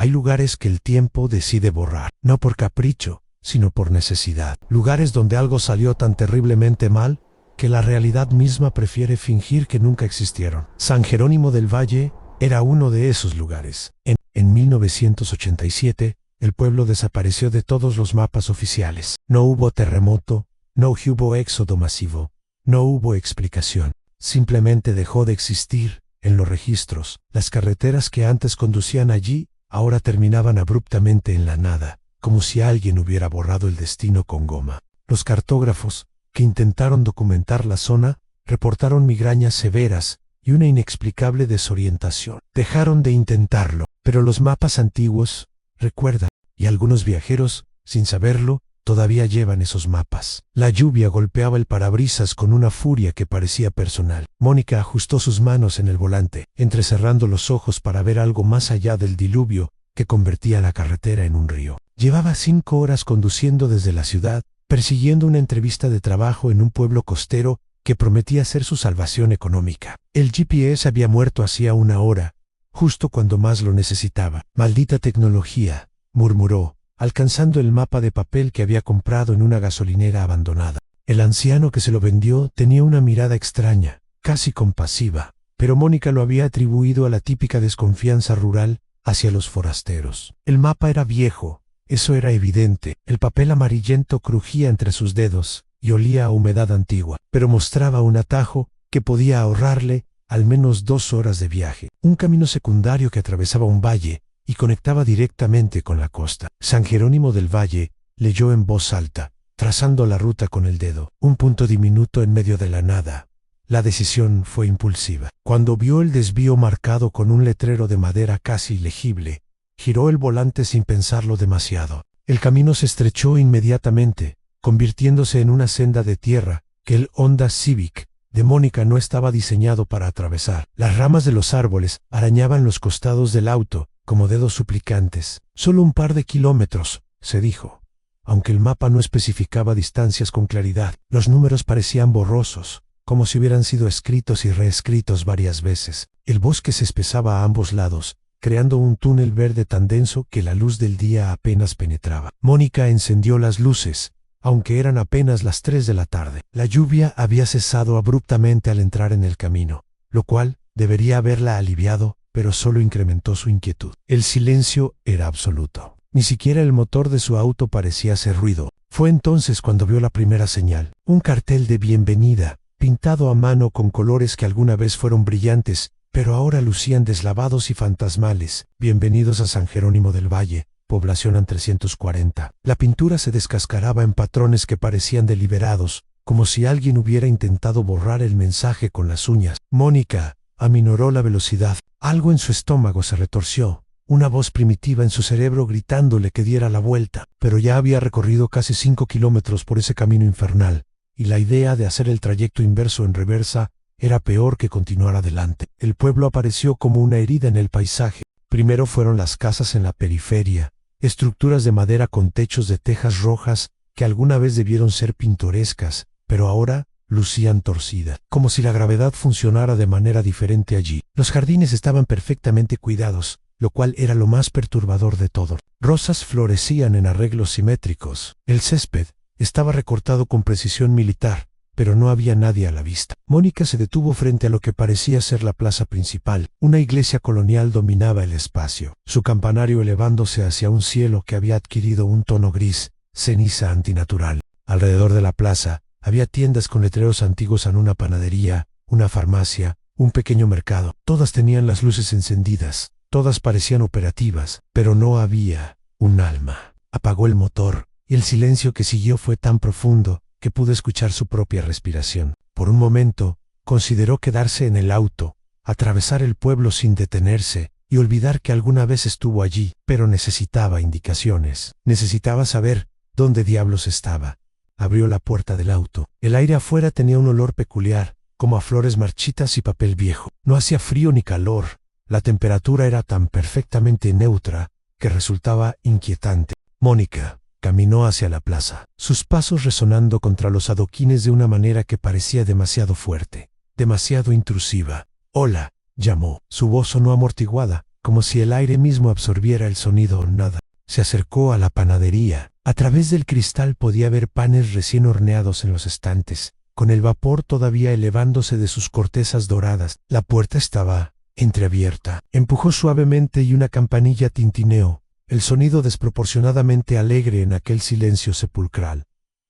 Hay lugares que el tiempo decide borrar, no por capricho, sino por necesidad. Lugares donde algo salió tan terriblemente mal que la realidad misma prefiere fingir que nunca existieron. San Jerónimo del Valle era uno de esos lugares. En 1987, el pueblo desapareció de todos los mapas oficiales. No hubo terremoto, no hubo éxodo masivo, no hubo explicación. Simplemente dejó de existir en los registros. Las carreteras que antes conducían allí ahora terminaban abruptamente en la nada, como si alguien hubiera borrado el destino con goma. Los cartógrafos, que intentaron documentar la zona, reportaron migrañas severas y una inexplicable desorientación. Dejaron de intentarlo, pero los mapas antiguos recuerdan, y algunos viajeros, sin saberlo, todavía llevan esos mapas. La lluvia golpeaba el parabrisas con una furia que parecía personal. Mónica ajustó sus manos en el volante, entrecerrando los ojos para ver algo más allá del diluvio que convertía la carretera en un río. Llevaba 5 horas conduciendo desde la ciudad, persiguiendo una entrevista de trabajo en un pueblo costero que prometía ser su salvación económica. El GPS había muerto hacía 1 hora, justo cuando más lo necesitaba. Maldita tecnología, murmuró, alcanzando el mapa de papel que había comprado en una gasolinera abandonada. El anciano que se lo vendió tenía una mirada extraña, casi compasiva, pero Mónica lo había atribuido a la típica desconfianza rural hacia los forasteros. El mapa era viejo, eso era evidente. El papel amarillento crujía entre sus dedos y olía a humedad antigua, pero mostraba un atajo que podía ahorrarle al menos 2 horas de viaje. Un camino secundario que atravesaba un valle y conectaba directamente con la costa. San Jerónimo del Valle leyó en voz alta, trazando la ruta con el dedo. Un punto diminuto en medio de la nada. La decisión fue impulsiva. Cuando vio el desvío marcado con un letrero de madera casi ilegible, giró el volante sin pensarlo demasiado. El camino se estrechó inmediatamente, convirtiéndose en una senda de tierra que el Honda Civic de Mónica no estaba diseñado para atravesar. Las ramas de los árboles arañaban los costados del auto como dedos suplicantes. Solo un par de kilómetros, se dijo. Aunque el mapa no especificaba distancias con claridad, los números parecían borrosos, como si hubieran sido escritos y reescritos varias veces. El bosque se espesaba a ambos lados, creando un túnel verde tan denso que la luz del día apenas penetraba. Mónica encendió las luces, aunque eran apenas las 3 de la tarde. La lluvia había cesado abruptamente al entrar en el camino, lo cual debería haberla aliviado, pero solo incrementó su inquietud. El silencio era absoluto. Ni siquiera el motor de su auto parecía hacer ruido. Fue entonces cuando vio la primera señal, un cartel de bienvenida, pintado a mano con colores que alguna vez fueron brillantes, pero ahora lucían deslavados y fantasmales. Bienvenidos a San Jerónimo del Valle, población 340. La pintura se descascaraba en patrones que parecían deliberados, como si alguien hubiera intentado borrar el mensaje con las uñas. Mónica aminoró la velocidad. Algo en su estómago se retorció, una voz primitiva en su cerebro gritándole que diera la vuelta, pero ya había recorrido casi 5 kilómetros por ese camino infernal, y la idea de hacer el trayecto inverso en reversa era peor que continuar adelante. El pueblo apareció como una herida en el paisaje. Primero fueron las casas en la periferia, estructuras de madera con techos de tejas rojas que alguna vez debieron ser pintorescas, pero ahora lucían torcidas, como si la gravedad funcionara de manera diferente allí. Los jardines estaban perfectamente cuidados, lo cual era lo más perturbador de todo. Rosas florecían en arreglos simétricos. El césped estaba recortado con precisión militar, pero no había nadie a la vista. Mónica se detuvo frente a lo que parecía ser la plaza principal. Una iglesia colonial dominaba el espacio, su campanario elevándose hacia un cielo que había adquirido un tono gris, ceniza antinatural. Alrededor de la plaza había tiendas con letreros antiguos en una panadería, una farmacia, un pequeño mercado. Todas tenían las luces encendidas, todas parecían operativas, pero no había un alma. Apagó el motor, y el silencio que siguió fue tan profundo que pudo escuchar su propia respiración. Por un momento, consideró quedarse en el auto, atravesar el pueblo sin detenerse, y olvidar que alguna vez estuvo allí, pero necesitaba indicaciones. Necesitaba saber dónde diablos estaba. Abrió la puerta del auto. El aire afuera tenía un olor peculiar, como a flores marchitas y papel viejo. No hacía frío ni calor. La temperatura era tan perfectamente neutra que resultaba inquietante. Mónica caminó hacia la plaza, sus pasos resonando contra los adoquines de una manera que parecía demasiado fuerte, demasiado intrusiva. «Hola», llamó. Su voz sonó amortiguada, como si el aire mismo absorbiera el sonido o nada. Se acercó a la panadería. A través del cristal podía ver panes recién horneados en los estantes, con el vapor todavía elevándose de sus cortezas doradas. La puerta estaba entreabierta. Empujó suavemente y una campanilla tintineó, el sonido desproporcionadamente alegre en aquel silencio sepulcral.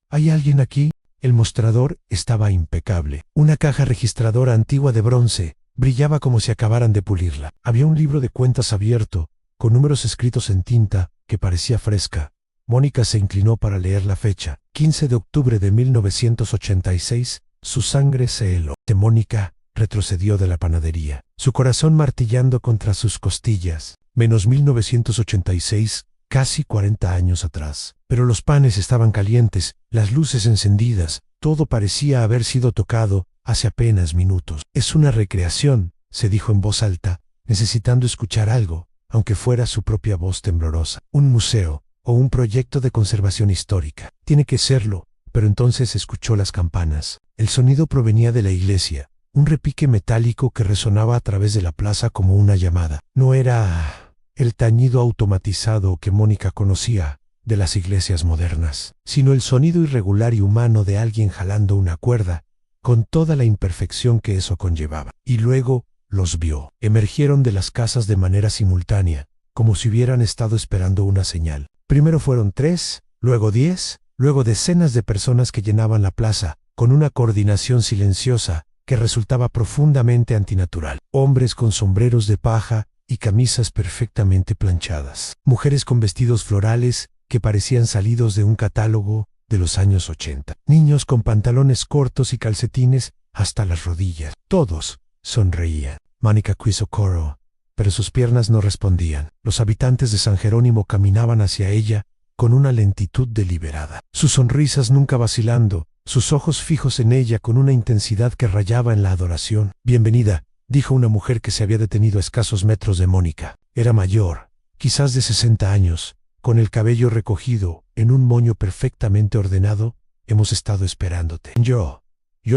¿Hay alguien aquí? El mostrador estaba impecable. Una caja registradora antigua de bronce brillaba como si acabaran de pulirla. Había un libro de cuentas abierto, con números escritos en tinta, que parecía fresca. Mónica se inclinó para leer la fecha. 15 de octubre de 1986, su sangre se heló. Mónica retrocedió de la panadería, su corazón martillando contra sus costillas. Menos 1986, casi 40 años atrás. Pero los panes estaban calientes, las luces encendidas, todo parecía haber sido tocado hace apenas minutos. Es una recreación, se dijo en voz alta, necesitando escuchar algo, aunque fuera su propia voz temblorosa. Un museo, o un proyecto de conservación histórica. Tiene que serlo, pero entonces escuchó las campanas. El sonido provenía de la iglesia, un repique metálico que resonaba a través de la plaza como una llamada. No era el tañido automatizado que Mónica conocía de las iglesias modernas, sino el sonido irregular y humano de alguien jalando una cuerda, con toda la imperfección que eso conllevaba. Y luego los vio. Emergieron de las casas de manera simultánea, como si hubieran estado esperando una señal. Primero fueron 3, luego 10, luego decenas de personas que llenaban la plaza, con una coordinación silenciosa que resultaba profundamente antinatural. Hombres con sombreros de paja y camisas perfectamente planchadas. Mujeres con vestidos florales que parecían salidos de un catálogo de los años 80. Niños con pantalones cortos y calcetines hasta las rodillas. Todos sonreían. Mónica quiso coro, pero sus piernas no respondían. Los habitantes de San Jerónimo caminaban hacia ella con una lentitud deliberada. Sus sonrisas nunca vacilando, sus ojos fijos en ella con una intensidad que rayaba en la adoración. Bienvenida, dijo una mujer que se había detenido a escasos metros de Mónica. Era mayor, quizás de 60 años, con el cabello recogido en un moño perfectamente ordenado. Hemos estado esperándote. Yo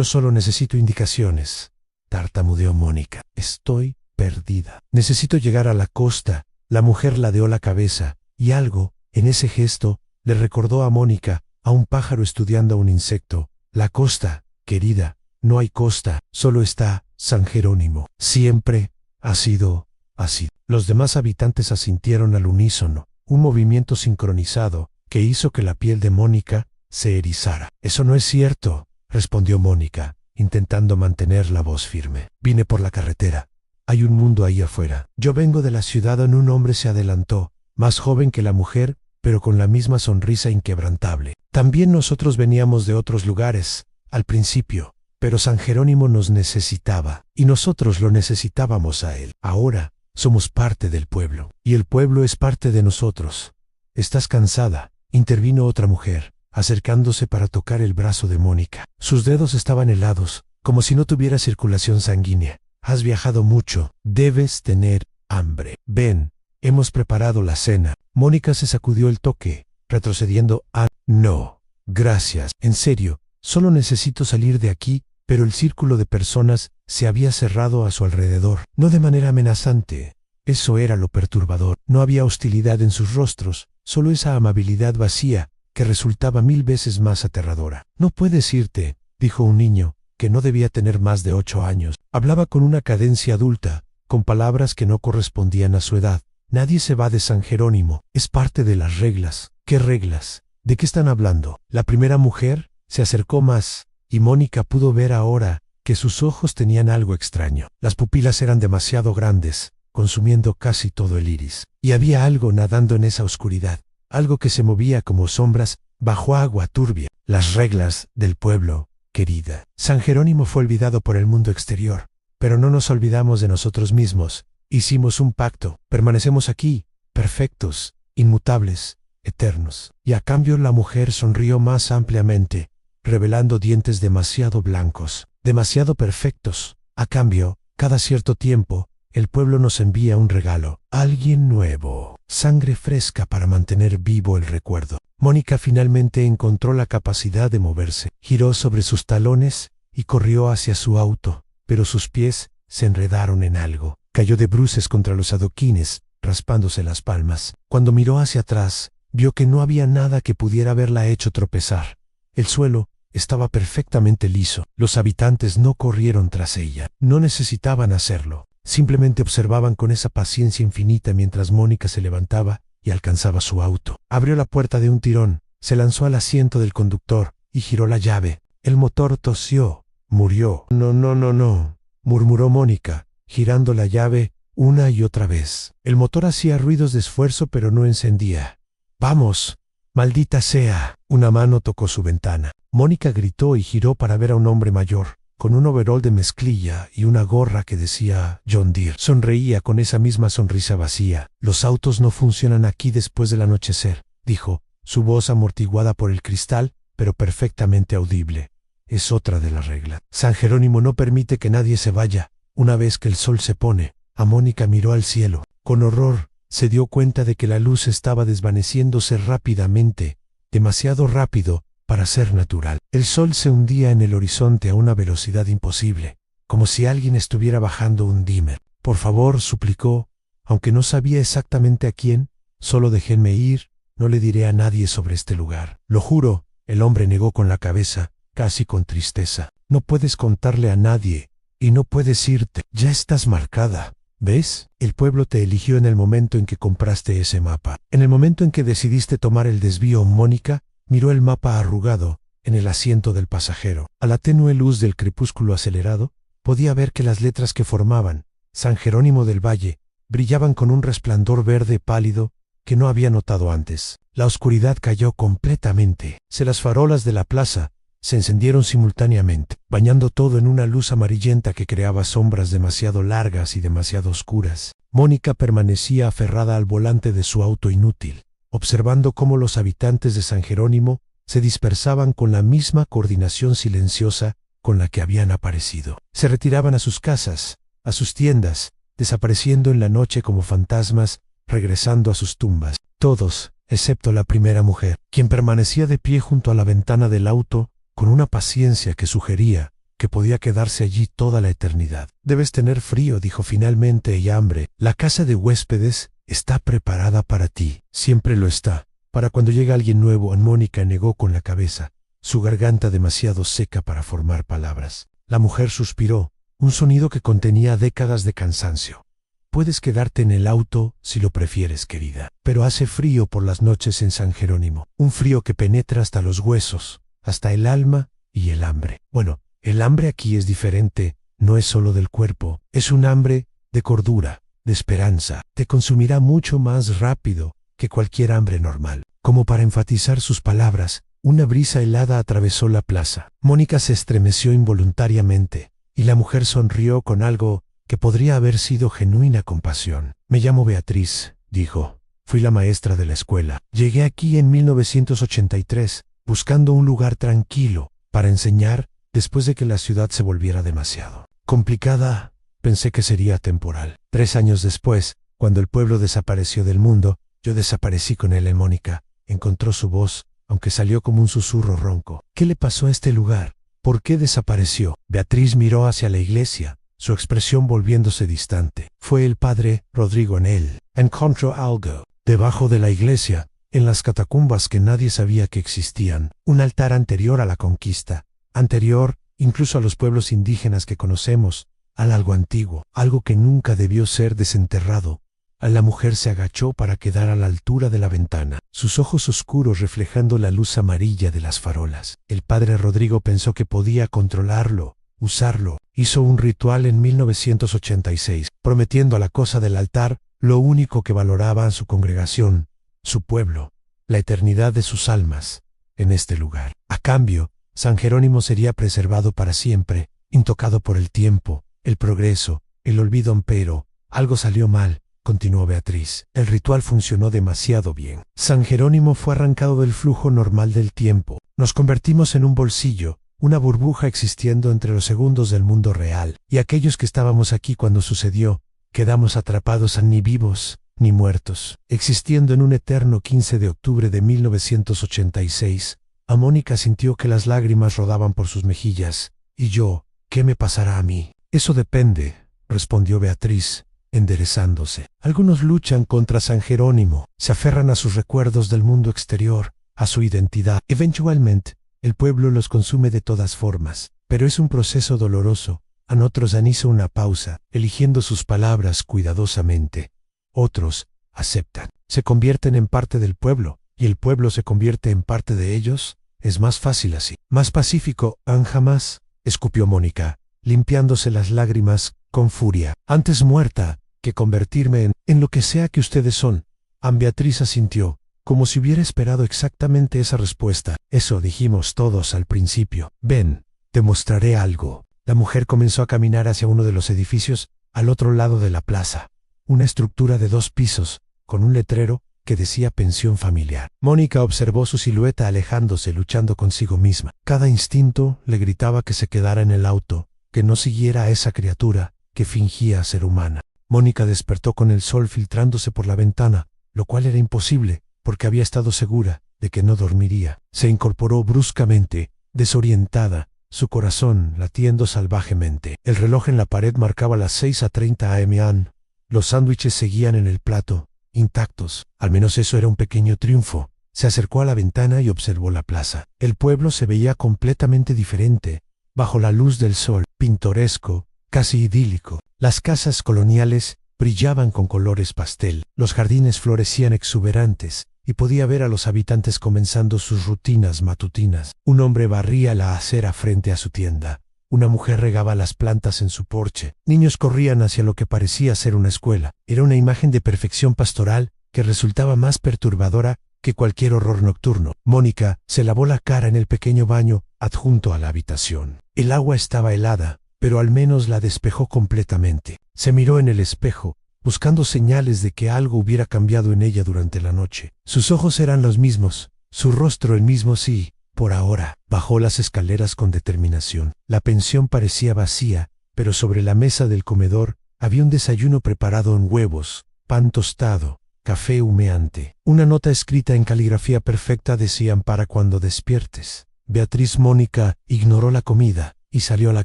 solo necesito indicaciones, tartamudeó Mónica. Estoy perdida. Necesito llegar a la costa. La mujer ladeó la cabeza, y algo, en ese gesto, le recordó a Mónica a un pájaro estudiando a un insecto. La costa, querida, no hay costa, solo está San Jerónimo. Siempre ha sido así. Los demás habitantes asintieron al unísono, un movimiento sincronizado que hizo que la piel de Mónica se erizara. Eso no es cierto, respondió Mónica, intentando mantener la voz firme. Vine por la carretera. Hay un mundo ahí afuera. Yo vengo de la ciudad. En un hombre se adelantó, más joven que la mujer, pero con la misma sonrisa inquebrantable. También nosotros veníamos de otros lugares, al principio, pero San Jerónimo nos necesitaba, y nosotros lo necesitábamos a él. Ahora somos parte del pueblo, y el pueblo es parte de nosotros. ¿Estás cansada?, intervino otra mujer, acercándose para tocar el brazo de Mónica. Sus dedos estaban helados, como si no tuviera circulación sanguínea. Has viajado mucho, debes tener hambre. Ven, hemos preparado la cena. Mónica se sacudió el toque, retrocediendo. No, gracias. En serio, solo necesito salir de aquí. Pero el círculo de personas se había cerrado a su alrededor, no de manera amenazante. Eso era lo perturbador. No había hostilidad en sus rostros, solo esa amabilidad vacía que resultaba 1000 veces más aterradora. No puedes irte, dijo un niño, que no debía tener más de 8 años. Hablaba con una cadencia adulta, con palabras que no correspondían a su edad. Nadie se va de San Jerónimo, es parte de las reglas. ¿Qué reglas? ¿De qué están hablando? La primera mujer se acercó más, y Mónica pudo ver ahora que sus ojos tenían algo extraño. Las pupilas eran demasiado grandes, consumiendo casi todo el iris. Y había algo nadando en esa oscuridad, algo que se movía como sombras bajo agua turbia. Las reglas del pueblo, querida. San Jerónimo fue olvidado por el mundo exterior, pero no nos olvidamos de nosotros mismos. Hicimos un pacto, permanecemos aquí, perfectos, inmutables, eternos. Y a cambio la mujer sonrió más ampliamente, revelando dientes demasiado blancos, demasiado perfectos. A cambio, cada cierto tiempo, el pueblo nos envía un regalo, alguien nuevo, sangre fresca para mantener vivo el recuerdo. Mónica finalmente encontró la capacidad de moverse, giró sobre sus talones y corrió hacia su auto, pero sus pies se enredaron en algo. Cayó de bruces contra los adoquines, raspándose las palmas. Cuando miró hacia atrás, vio que no había nada que pudiera haberla hecho tropezar. El suelo estaba perfectamente liso. Los habitantes no corrieron tras ella. No necesitaban hacerlo. Simplemente observaban con esa paciencia infinita mientras Mónica se levantaba y alcanzaba su auto. Abrió la puerta de un tirón, se lanzó al asiento del conductor y giró la llave. El motor tosió. Murió. No, murmuró Mónica, girando la llave una y otra vez. El motor hacía ruidos de esfuerzo pero no encendía. ¡Vamos! ¡Maldita sea! Una mano tocó su ventana. Mónica gritó y giró para ver a un hombre mayor, con un overol de mezclilla y una gorra que decía John Deere. Sonreía con esa misma sonrisa vacía. Los autos no funcionan aquí después del anochecer, dijo, su voz amortiguada por el cristal, pero perfectamente audible. Es otra de las reglas. San Jerónimo no permite que nadie se vaya. Una vez que el sol se pone, a Mónica miró al cielo. Con horror, se dio cuenta de que la luz estaba desvaneciéndose rápidamente, demasiado rápido para ser natural. El sol se hundía en el horizonte a una velocidad imposible, como si alguien estuviera bajando un dimmer. Por favor, suplicó, aunque no sabía exactamente a quién, solo déjenme ir, no le diré a nadie sobre este lugar. Lo juro, el hombre negó con la cabeza, casi con tristeza. No puedes contarle a nadie, y no puedes irte. Ya estás marcada. ¿Ves? El pueblo te eligió en el momento en que compraste ese mapa. En el momento en que decidiste tomar el desvío, Mónica miró el mapa arrugado en el asiento del pasajero. A la tenue luz del crepúsculo acelerado, podía ver que las letras que formaban San Jerónimo del Valle brillaban con un resplandor verde pálido que no había notado antes. La oscuridad cayó completamente. Las farolas de la plaza se encendieron simultáneamente, bañando todo en una luz amarillenta que creaba sombras demasiado largas y demasiado oscuras. Mónica permanecía aferrada al volante de su auto inútil, observando cómo los habitantes de San Jerónimo se dispersaban con la misma coordinación silenciosa con la que habían aparecido. Se retiraban a sus casas, a sus tiendas, desapareciendo en la noche como fantasmas, regresando a sus tumbas. Todos, excepto la primera mujer, quien permanecía de pie junto a la ventana del auto, con una paciencia que sugería que podía quedarse allí toda la eternidad. Debes tener frío, dijo finalmente, y hambre. La casa de huéspedes está preparada para ti. Siempre lo está. Para cuando llega alguien nuevo, Mónica negó con la cabeza, su garganta demasiado seca para formar palabras. La mujer suspiró, un sonido que contenía décadas de cansancio. Puedes quedarte en el auto si lo prefieres, querida. Pero hace frío por las noches en San Jerónimo. Un frío que penetra hasta los huesos, hasta el alma y el hambre. Bueno, el hambre aquí es diferente, no es solo del cuerpo, es un hambre de cordura, de esperanza. Te consumirá mucho más rápido que cualquier hambre normal. Como para enfatizar sus palabras, una brisa helada atravesó la plaza. Mónica se estremeció involuntariamente, y la mujer sonrió con algo que podría haber sido genuina compasión. Me llamo Beatriz, dijo. Fui la maestra de la escuela. Llegué aquí en 1983, buscando un lugar tranquilo para enseñar después de que la ciudad se volviera demasiado complicada. Pensé que sería temporal. 3 años después, cuando el pueblo desapareció del mundo, yo desaparecí con él. Mónica encontró su voz, aunque salió como un susurro ronco. ¿Qué le pasó a este lugar? ¿Por qué desapareció? Beatriz miró hacia la iglesia, su expresión volviéndose distante. Fue el padre Rodrigo en él. Encontró algo debajo de la iglesia, en las catacumbas que nadie sabía que existían, un altar anterior a la conquista, anterior incluso a los pueblos indígenas que conocemos, al algo antiguo, algo que nunca debió ser desenterrado. La mujer se agachó para quedar a la altura de la ventana, sus ojos oscuros reflejando la luz amarilla de las farolas. El padre Rodrigo pensó que podía controlarlo, usarlo. Hizo un ritual en 1986, prometiendo a la cosa del altar lo único que valoraba a su congregación, su pueblo, la eternidad de sus almas, en este lugar. A cambio, San Jerónimo sería preservado para siempre, intocado por el tiempo, el progreso, el olvido. Pero algo salió mal, continuó Beatriz. El ritual funcionó demasiado bien. San Jerónimo fue arrancado del flujo normal del tiempo. Nos convertimos en un bolsillo, una burbuja existiendo entre los segundos del mundo real, y aquellos que estábamos aquí cuando sucedió, quedamos atrapados ni vivos ni muertos, existiendo en un eterno 15 de octubre de 1986. Mónica sintió que las lágrimas rodaban por sus mejillas. ¿Y yo? ¿Qué me pasará a mí? Eso depende, respondió Beatriz, enderezándose. Algunos luchan contra San Jerónimo, se aferran a sus recuerdos del mundo exterior, a su identidad. Eventualmente, el pueblo los consume de todas formas, pero es un proceso doloroso. A otros han hizo una pausa, eligiendo sus palabras cuidadosamente. Otros aceptan, se convierten en parte del pueblo, y el pueblo se convierte en parte de ellos. Es más fácil así. Más pacífico, jamás, escupió Mónica, limpiándose las lágrimas con furia. Antes muerta que convertirme en lo que sea que ustedes son. Beatriz asintió, como si hubiera esperado exactamente esa respuesta. Eso dijimos todos al principio. Ven, te mostraré algo. La mujer comenzó a caminar hacia uno de los edificios, al otro lado de la plaza. Una estructura de 2 pisos, con un letrero que decía pensión familiar. Mónica observó su silueta alejándose, luchando consigo misma. Cada instinto le gritaba que se quedara en el auto, que no siguiera a esa criatura que fingía ser humana. Mónica despertó con el sol filtrándose por la ventana, lo cual era imposible, porque había estado segura de que no dormiría. Se incorporó bruscamente, desorientada, su corazón latiendo salvajemente. El reloj en la pared marcaba las 6:30 am. Los sándwiches seguían en el plato, intactos. Al menos eso era un pequeño triunfo. Se acercó a la ventana y observó la plaza. El pueblo se veía completamente diferente, bajo la luz del sol, pintoresco, casi idílico. Las casas coloniales brillaban con colores pastel. Los jardines florecían exuberantes, y podía ver a los habitantes comenzando sus rutinas matutinas. Un hombre barría la acera frente a su tienda. Una mujer regaba las plantas en su porche. Niños corrían hacia lo que parecía ser una escuela. Era una imagen de perfección pastoral que resultaba más perturbadora que cualquier horror nocturno. Mónica se lavó la cara en el pequeño baño adjunto a la habitación. El agua estaba helada, pero al menos la despejó completamente. Se miró en el espejo, buscando señales de que algo hubiera cambiado en ella durante la noche. Sus ojos eran los mismos, su rostro el mismo, sí, por ahora. Bajó las escaleras con determinación. La pensión parecía vacía, pero sobre la mesa del comedor había un desayuno preparado en huevos, pan tostado, café humeante. Una nota escrita en caligrafía perfecta decía: para cuando despiertes. Beatriz. Mónica ignoró la comida y salió a la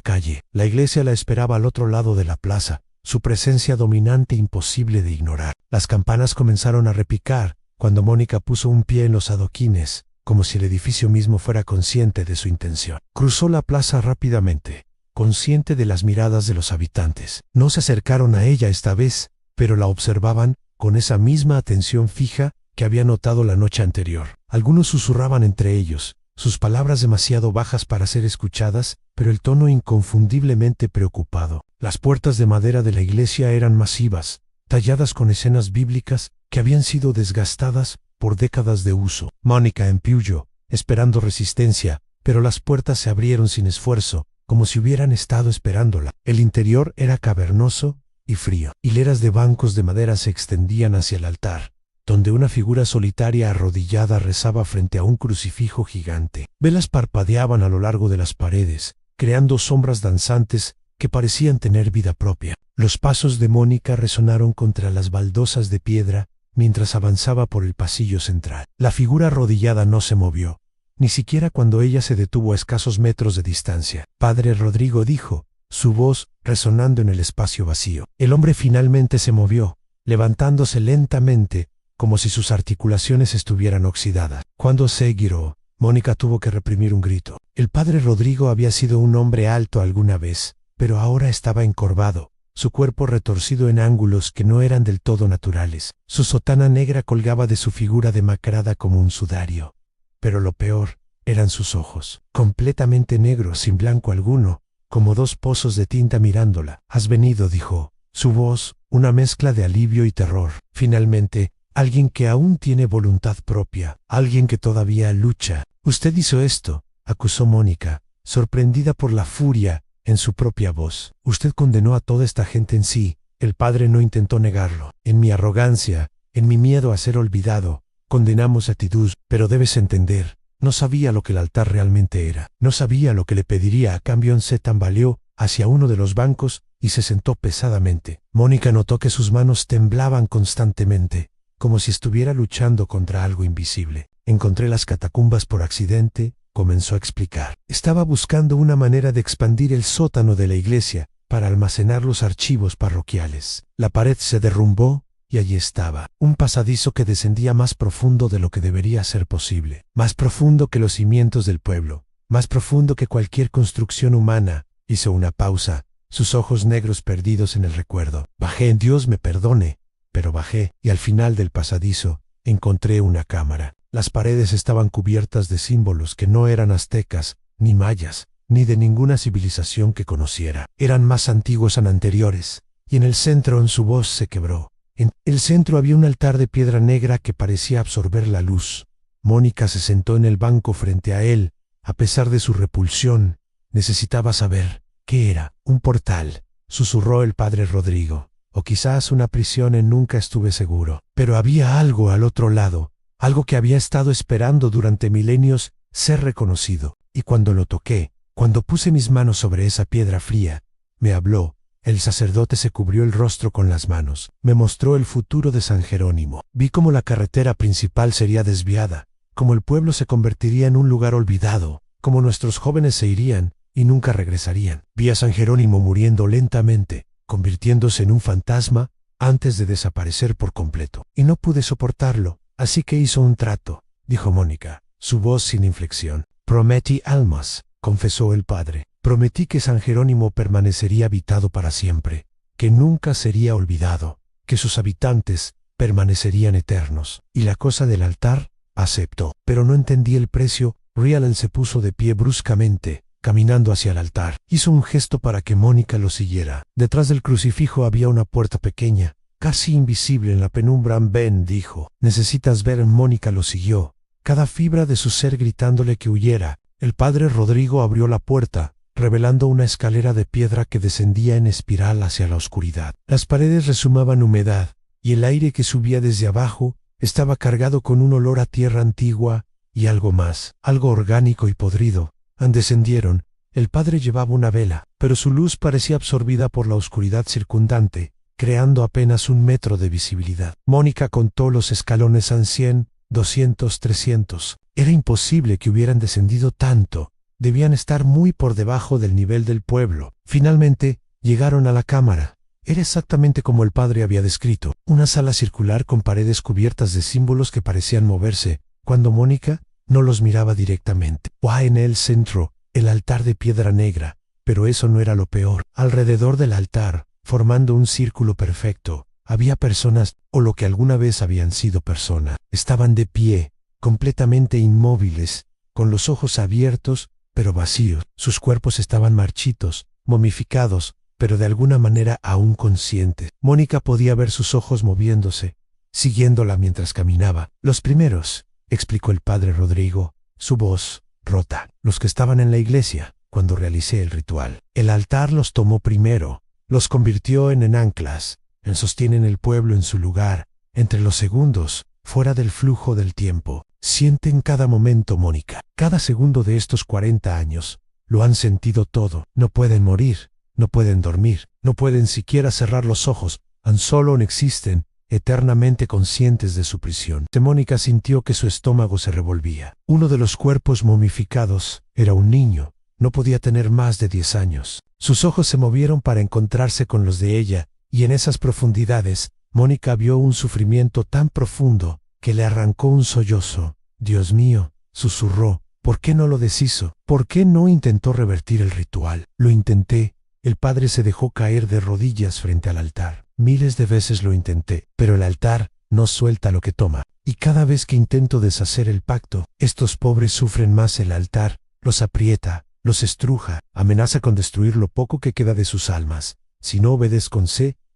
calle. La iglesia la esperaba al otro lado de la plaza, su presencia dominante imposible de ignorar. Las campanas comenzaron a repicar cuando Mónica puso un pie en los adoquines, como si el edificio mismo fuera consciente de su intención. Cruzó la plaza rápidamente, consciente de las miradas de los habitantes. No se acercaron a ella esta vez, pero la observaban con esa misma atención fija que había notado la noche anterior. Algunos susurraban entre ellos, sus palabras demasiado bajas para ser escuchadas, pero el tono inconfundiblemente preocupado. Las puertas de madera de la iglesia eran masivas, talladas con escenas bíblicas que habían sido desgastadas por décadas de uso. Mónica empulló, esperando resistencia, pero las puertas se abrieron sin esfuerzo, como si hubieran estado esperándola. El interior era cavernoso y frío. Hileras de bancos de madera se extendían hacia el altar, donde una figura solitaria arrodillada rezaba frente a un crucifijo gigante. Velas parpadeaban a lo largo de las paredes, creando sombras danzantes que parecían tener vida propia. Los pasos de Mónica resonaron contra las baldosas de piedra mientras avanzaba por el pasillo central. La figura arrodillada no se movió, ni siquiera cuando ella se detuvo a escasos metros de distancia. Padre Rodrigo, dijo, su voz resonando en el espacio vacío. El hombre finalmente se movió, levantándose lentamente, como si sus articulaciones estuvieran oxidadas. Cuando se giró, Mónica tuvo que reprimir un grito. El padre Rodrigo había sido un hombre alto alguna vez, pero ahora estaba encorvado, su cuerpo retorcido en ángulos que no eran del todo naturales. Su sotana negra colgaba de su figura demacrada como un sudario. Pero lo peor eran sus ojos, completamente negros, sin blanco alguno, como 2 pozos de tinta mirándola. Has venido, dijo, su voz, una mezcla de alivio y terror. Finalmente, alguien que aún tiene voluntad propia, alguien que todavía lucha. Usted hizo esto, acusó Mónica, sorprendida por la furia en su propia voz. Usted condenó a toda esta gente en sí. El padre no intentó negarlo. En mi arrogancia, en mi miedo a ser olvidado, condenamos a Tidus, pero debes entender, no sabía lo que el altar realmente era. No sabía lo que le pediría a cambio. Se tambaleó hacia uno de los bancos y se sentó pesadamente. Mónica notó que sus manos temblaban constantemente, como si estuviera luchando contra algo invisible. Encontré las catacumbas por accidente, comenzó a explicar. Estaba buscando una manera de expandir el sótano de la iglesia, para almacenar los archivos parroquiales. La pared se derrumbó y allí estaba, un pasadizo que descendía más profundo de lo que debería ser posible, más profundo que los cimientos del pueblo, más profundo que cualquier construcción humana. Hizo una pausa, sus ojos negros perdidos en el recuerdo. Bajé, Dios me perdone, pero bajé, y al final del pasadizo encontré una cámara. Las paredes estaban cubiertas de símbolos que no eran aztecas, ni mayas, ni de ninguna civilización que conociera. Eran más antiguos que anteriores, y en el centro su voz se quebró. En el centro había un altar de piedra negra que parecía absorber la luz. Mónica se sentó en el banco frente a él. A pesar de su repulsión, necesitaba saber qué era. Un portal, susurró el padre Rodrigo. O quizás una prisión, nunca estuve seguro. Pero había algo al otro lado, algo que había estado esperando durante milenios ser reconocido. Y cuando lo toqué, cuando puse mis manos sobre esa piedra fría, me habló. El sacerdote se cubrió el rostro con las manos. Me mostró el futuro de San Jerónimo. Vi cómo la carretera principal sería desviada, cómo el pueblo se convertiría en un lugar olvidado, cómo nuestros jóvenes se irían y nunca regresarían. Vi a San Jerónimo muriendo lentamente, convirtiéndose en un fantasma antes de desaparecer por completo. Y no pude soportarlo, así que hizo un trato, dijo Mónica, su voz sin inflexión. Prometí almas, confesó el padre. Prometí que San Jerónimo permanecería habitado para siempre, que nunca sería olvidado, que sus habitantes permanecerían eternos. Y la cosa del altar, aceptó. Pero no entendí el precio. Rieland se puso de pie bruscamente, caminando hacia el altar. Hizo un gesto para que Mónica lo siguiera. Detrás del crucifijo había una puerta pequeña, casi invisible en la penumbra. Ven, dijo. Necesitas ver. Mónica lo siguió, cada fibra de su ser gritándole que huyera. El padre Rodrigo abrió la puerta, revelando una escalera de piedra que descendía en espiral hacia la oscuridad. Las paredes rezumaban humedad, y el aire que subía desde abajo estaba cargado con un olor a tierra antigua y algo más, algo orgánico y podrido. Descendieron. El padre llevaba una vela, pero su luz parecía absorbida por la oscuridad circundante, creando apenas 1 metro de visibilidad. Mónica contó los escalones. 100, 200, 300. Era imposible que hubieran descendido tanto. Debían estar muy por debajo del nivel del pueblo. Finalmente, llegaron a la cámara. Era exactamente como el padre había descrito, una sala circular con paredes cubiertas de símbolos que parecían moverse, cuando Mónica no los miraba directamente. En el centro, el altar de piedra negra, pero eso no era lo peor. Alrededor del altar, formando un círculo perfecto, había personas, o lo que alguna vez habían sido personas. Estaban de pie, completamente inmóviles, con los ojos abiertos, pero vacíos. Sus cuerpos estaban marchitos, momificados, pero de alguna manera aún conscientes. Mónica podía ver sus ojos moviéndose, siguiéndola mientras caminaba. Los primeros, explicó el padre Rodrigo, su voz rota. Los que estaban en la iglesia, cuando realicé el ritual. El altar los tomó primero, los convirtió en anclas, sostienen el pueblo en su lugar, entre los segundos, fuera del flujo del tiempo. Sienten cada momento, Mónica. Cada segundo de estos 40 años, lo han sentido todo. No pueden morir, no pueden dormir, no pueden siquiera cerrar los ojos, solo existen, eternamente conscientes de su prisión. Mónica sintió que su estómago se revolvía. Uno de los cuerpos momificados era un niño. No podía tener más de 10 años. Sus ojos se movieron para encontrarse con los de ella, y en esas profundidades, Mónica vio un sufrimiento tan profundo que le arrancó un sollozo. Dios mío, susurró, ¿por qué no lo deshizo? ¿Por qué no intentó revertir el ritual? Lo intenté. El padre se dejó caer de rodillas frente al altar. Miles de veces lo intenté, pero el altar no suelta lo que toma. Y cada vez que intento deshacer el pacto, estos pobres sufren más. El altar los aprieta, los estruja, amenaza con destruir lo poco que queda de sus almas. Si no obedezco,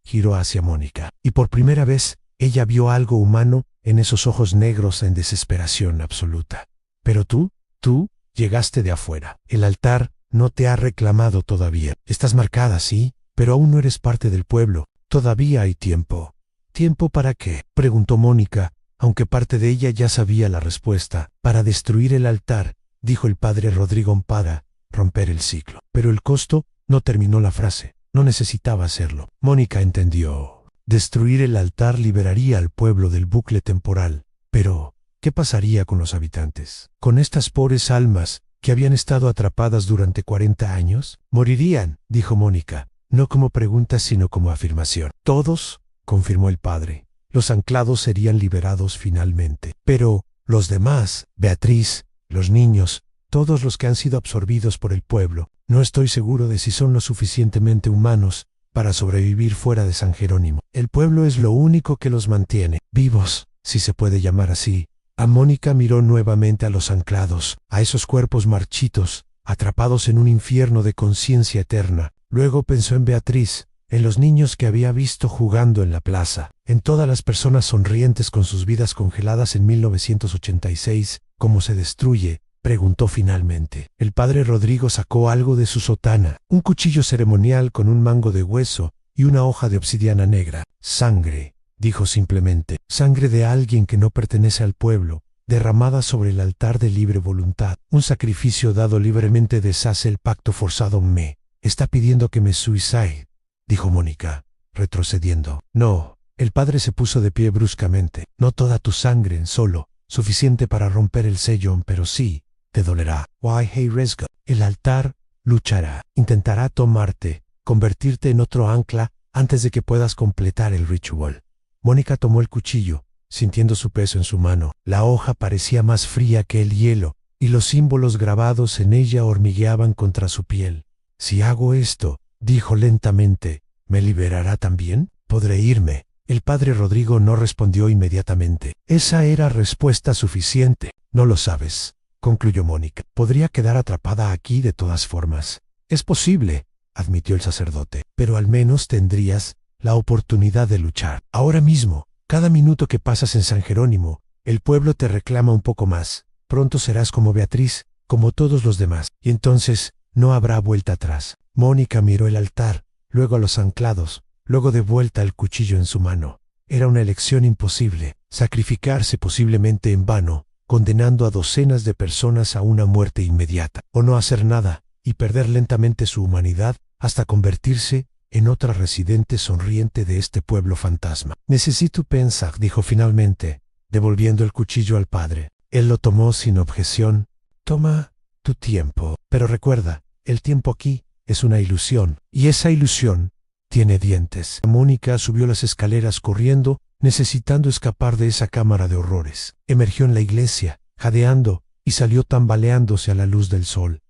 giró hacia Mónica. Y por primera vez, ella vio algo humano en esos ojos negros en desesperación absoluta. Pero tú llegaste de afuera. El altar no te ha reclamado todavía. Estás marcada, sí, pero aún no eres parte del pueblo. Todavía hay tiempo. ¿Tiempo para qué?, preguntó Mónica, aunque parte de ella ya sabía la respuesta. Para destruir el altar, dijo el padre Rodrigo, para romper el ciclo. Pero el costo, no terminó la frase. No necesitaba hacerlo. Mónica entendió. Destruir el altar liberaría al pueblo del bucle temporal. Pero, ¿qué pasaría con los habitantes? Con estas pobres almas que habían estado atrapadas durante 40 años. Morirían, dijo Mónica. no como pregunta sino como afirmación. Todos, confirmó el padre, los anclados serían liberados finalmente. Pero, los demás, Beatriz, los niños, todos los que han sido absorbidos por el pueblo, no estoy seguro de si son lo suficientemente humanos para sobrevivir fuera de San Jerónimo. El pueblo es lo único que los mantiene vivos, si se puede llamar así. Mónica miró nuevamente a los anclados, a esos cuerpos marchitos, atrapados en un infierno de conciencia eterna. Luego pensó en Beatriz, en los niños que había visto jugando en la plaza, en todas las personas sonrientes con sus vidas congeladas en 1986. ¿Cómo se destruye?, preguntó finalmente. El padre Rodrigo sacó algo de su sotana, un cuchillo ceremonial con un mango de hueso y una hoja de obsidiana negra. Sangre, dijo simplemente, sangre de alguien que no pertenece al pueblo, derramada sobre el altar de libre voluntad. Un sacrificio dado libremente deshace el pacto forzado. Me está pidiendo que me suicide, dijo Mónica, retrocediendo. No, el padre se puso de pie bruscamente. No toda tu sangre en solo, suficiente para romper el sello, pero sí, te dolerá. Why hey Resga. El altar luchará, intentará tomarte, convertirte en otro ancla antes de que puedas completar el ritual. Mónica tomó el cuchillo, sintiendo su peso en su mano. La hoja parecía más fría que el hielo, y los símbolos grabados en ella hormigueaban contra su piel. Si hago esto, dijo lentamente, ¿me liberará también? ¿Podré irme? El padre Rodrigo no respondió inmediatamente. Esa era respuesta suficiente. No lo sabes, concluyó Mónica. Podría quedar atrapada aquí de todas formas. Es posible, admitió el sacerdote, pero al menos tendrías la oportunidad de luchar. Ahora mismo, cada minuto que pasas en San Jerónimo, el pueblo te reclama un poco más. Pronto serás como Beatriz, como todos los demás, y entonces no habrá vuelta atrás. Mónica miró el altar, luego a los anclados, luego de vuelta el cuchillo en su mano. Era una elección imposible, sacrificarse posiblemente en vano, condenando a docenas de personas a una muerte inmediata, o no hacer nada, y perder lentamente su humanidad hasta convertirse en otra residente sonriente de este pueblo fantasma. Necesito pensar, dijo finalmente, devolviendo el cuchillo al padre. Él lo tomó sin objeción. Toma tu tiempo, pero recuerda, el tiempo aquí es una ilusión, y esa ilusión tiene dientes. Mónica subió las escaleras corriendo, necesitando escapar de esa cámara de horrores. Emergió en la iglesia, jadeando, y salió tambaleándose a la luz del sol.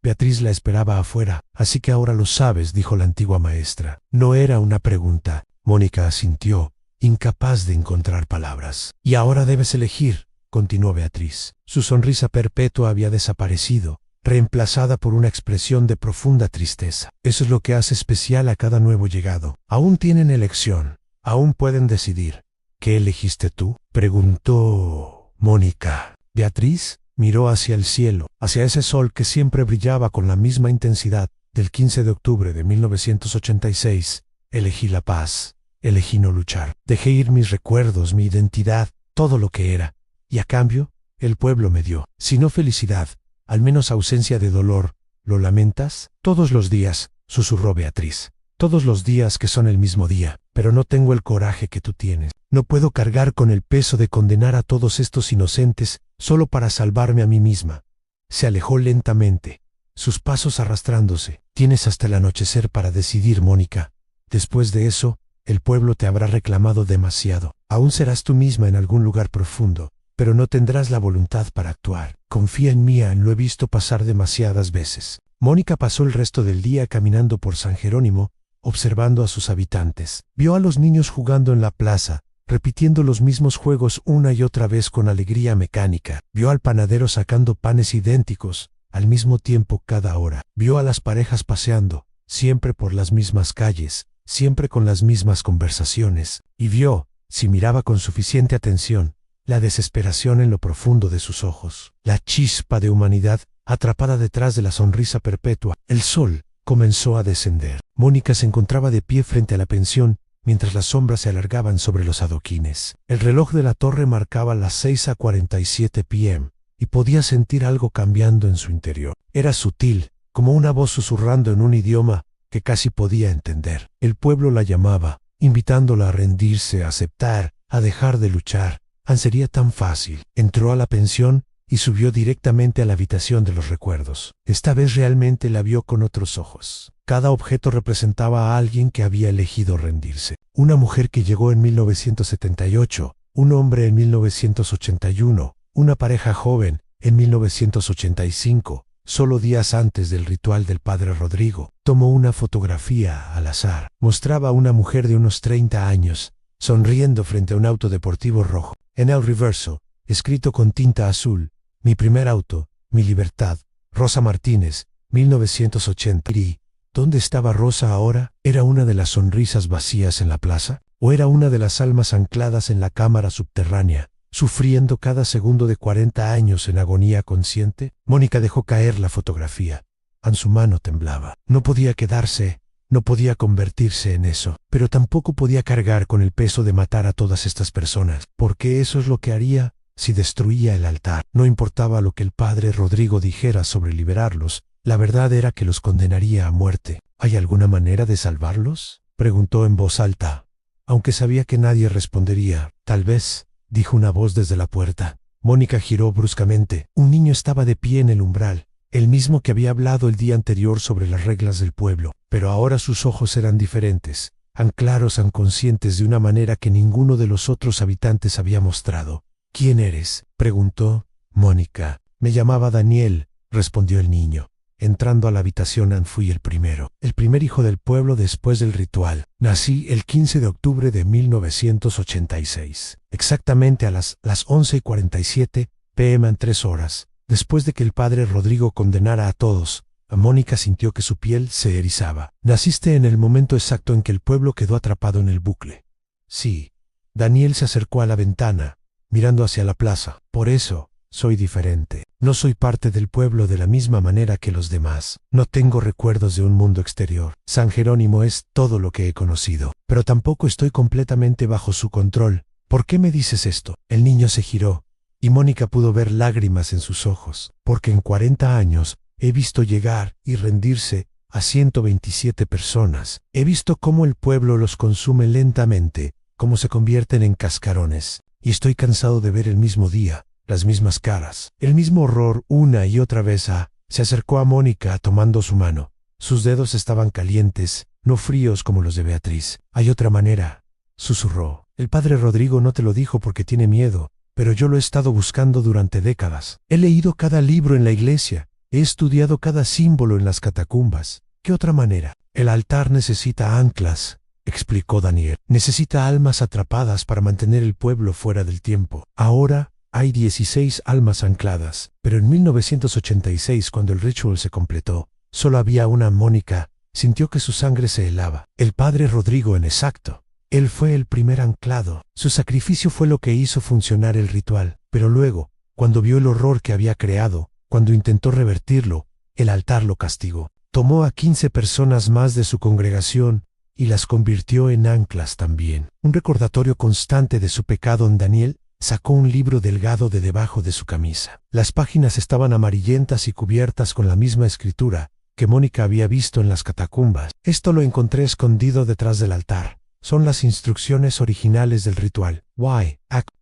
Beatriz la esperaba afuera. Así que ahora lo sabes, dijo la antigua maestra. No era una pregunta. Mónica asintió, incapaz de encontrar palabras. Y ahora debes elegir, continuó Beatriz. Su sonrisa perpetua había desaparecido, reemplazada por una expresión de profunda tristeza. Eso es lo que hace especial a cada nuevo llegado. Aún tienen elección, aún pueden decidir. ¿Qué elegiste tú?, preguntó Mónica. Beatriz miró hacia el cielo, hacia ese sol que siempre brillaba con la misma intensidad. Del 15 de octubre de 1986, elegí la paz, elegí no luchar. Dejé ir mis recuerdos, mi identidad, todo lo que era. Y a cambio, el pueblo me dio, si no felicidad, al menos ausencia de dolor. ¿Lo lamentas? Todos los días, susurró Beatriz. Todos los días que son el mismo día, pero no tengo el coraje que tú tienes. No puedo cargar con el peso de condenar a todos estos inocentes solo para salvarme a mí misma. Se alejó lentamente, sus pasos arrastrándose. Tienes hasta el anochecer para decidir, Mónica. Después de eso, el pueblo te habrá reclamado demasiado. Aún serás tú misma en algún lugar profundo, pero no tendrás la voluntad para actuar. Confía en mí, lo he visto pasar demasiadas veces. Mónica pasó el resto del día caminando por San Jerónimo, observando a sus habitantes. Vio a los niños jugando en la plaza, repitiendo los mismos juegos una y otra vez con alegría mecánica. Vio al panadero sacando panes idénticos, al mismo tiempo cada hora. Vio a las parejas paseando, siempre por las mismas calles, siempre con las mismas conversaciones. Y vio, si miraba con suficiente atención, la desesperación en lo profundo de sus ojos. La chispa de humanidad, atrapada detrás de la sonrisa perpetua. El sol comenzó a descender. Mónica se encontraba de pie frente a la pensión, mientras las sombras se alargaban sobre los adoquines. El reloj de la torre marcaba las 6:47 p.m., y podía sentir algo cambiando en su interior. Era sutil, como una voz susurrando en un idioma que casi podía entender. El pueblo la llamaba, invitándola a rendirse, a aceptar, a dejar de luchar. Sería tan fácil. Entró a la pensión, y subió directamente a la habitación de los recuerdos. Esta vez realmente la vio con otros ojos. Cada objeto representaba a alguien que había elegido rendirse. Una mujer que llegó en 1978, un hombre en 1981, una pareja joven en 1985, solo días antes del ritual del padre Rodrigo. Tomó una fotografía al azar. Mostraba a una mujer de unos 30 años, sonriendo frente a un auto deportivo rojo. En el reverso, escrito con tinta azul, mi primer auto, mi libertad, Rosa Martínez, 1980. ¿Y dónde estaba Rosa ahora? ¿Era una de las sonrisas vacías en la plaza? ¿O era una de las almas ancladas en la cámara subterránea, sufriendo cada segundo de 40 años en agonía consciente? Mónica dejó caer la fotografía. Su mano temblaba. No podía quedarse, no podía convertirse en eso, pero tampoco podía cargar con el peso de matar a todas estas personas, porque eso es lo que haría si destruía el altar. No importaba lo que el padre Rodrigo dijera sobre liberarlos, la verdad era que los condenaría a muerte. ¿Hay alguna manera de salvarlos?, preguntó en voz alta. Aunque sabía que nadie respondería. Tal vez, dijo una voz desde la puerta. Mónica giró bruscamente. Un niño estaba de pie en el umbral, el mismo que había hablado el día anterior sobre las reglas del pueblo, pero ahora sus ojos eran diferentes, tan claros, tan conscientes de una manera que ninguno de los otros habitantes había mostrado. ¿Quién eres?, preguntó. Mónica. Me llamaba Daniel, respondió el niño. Entrando a la habitación fui el primer hijo del pueblo después del ritual. Nací el 15 de octubre de 1986, exactamente a las 11:47 p.m. en 3 horas. Después de que el padre Rodrigo condenara a todos, Mónica sintió que su piel se erizaba. Naciste en el momento exacto en que el pueblo quedó atrapado en el bucle. Sí. Daniel se acercó a la ventana, mirando hacia la plaza. Por eso, soy diferente. No soy parte del pueblo de la misma manera que los demás. No tengo recuerdos de un mundo exterior. San Jerónimo es todo lo que he conocido. Pero tampoco estoy completamente bajo su control. ¿Por qué me dices esto? El niño se giró, y Mónica pudo ver lágrimas en sus ojos. Porque en 40 años he visto llegar y rendirse a 127 personas. He visto cómo el pueblo los consume lentamente, cómo se convierten en cascarones. Y estoy cansado de ver el mismo día, las mismas caras, el mismo horror una y otra vez. Se acercó a Mónica tomando su mano. Sus dedos estaban calientes, no fríos como los de Beatriz. Hay otra manera, susurró. El padre Rodrigo no te lo dijo porque tiene miedo, pero yo lo he estado buscando durante décadas. He leído cada libro en la iglesia, he estudiado cada símbolo en las catacumbas. ¿Qué otra manera? El altar necesita anclas, explicó Daniel. Necesita almas atrapadas para mantener el pueblo fuera del tiempo. Ahora hay 16 almas ancladas, pero en 1986, cuando el ritual se completó, solo había una. Mónica sintió que su sangre se helaba. El padre Rodrigo, en exacto. Él fue el primer anclado. Su sacrificio fue lo que hizo funcionar el ritual. Pero luego, cuando vio el horror que había creado, cuando intentó revertirlo, el altar lo castigó. Tomó a 15 personas más de su congregación y las convirtió en anclas también. Un recordatorio constante de su pecado. En Daniel sacó un libro delgado de debajo de su camisa. Las páginas estaban amarillentas y cubiertas con la misma escritura que Mónica había visto en las catacumbas. Esto lo encontré escondido detrás del altar. Son las instrucciones originales del ritual.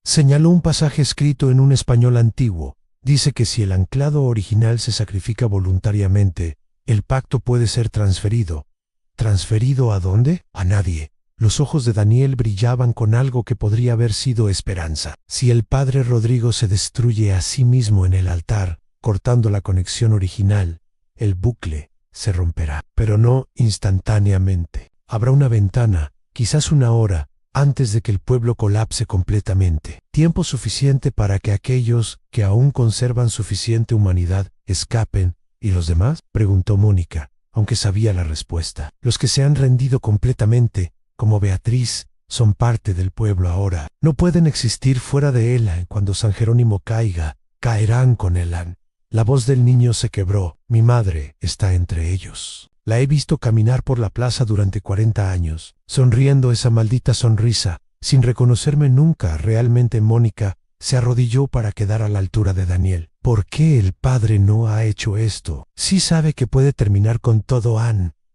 Señaló un pasaje escrito en un español antiguo. Dice que si el anclado original se sacrifica voluntariamente, el pacto puede ser transferido. ¿Transferido a dónde? A nadie. Los ojos de Daniel brillaban con algo que podría haber sido esperanza. Si el padre Rodrigo se destruye a sí mismo en el altar, cortando la conexión original, el bucle se romperá, pero no instantáneamente. Habrá una ventana, quizás una hora, antes de que el pueblo colapse completamente. Tiempo suficiente para que aquellos que aún conservan suficiente humanidad escapen. ¿Y los demás?, preguntó Mónica, aunque sabía la respuesta. Los que se han rendido completamente, como Beatriz, son parte del pueblo ahora. No pueden existir fuera de él. Cuando San Jerónimo caiga, caerán con él. La voz del niño se quebró. Mi madre está entre ellos. La he visto caminar por la plaza durante 40 años, sonriendo esa maldita sonrisa, sin reconocerme nunca realmente. Mónica se arrodilló para quedar a la altura de Daniel. ¿Por qué el padre no ha hecho esto? Sí sabe que puede terminar con todo,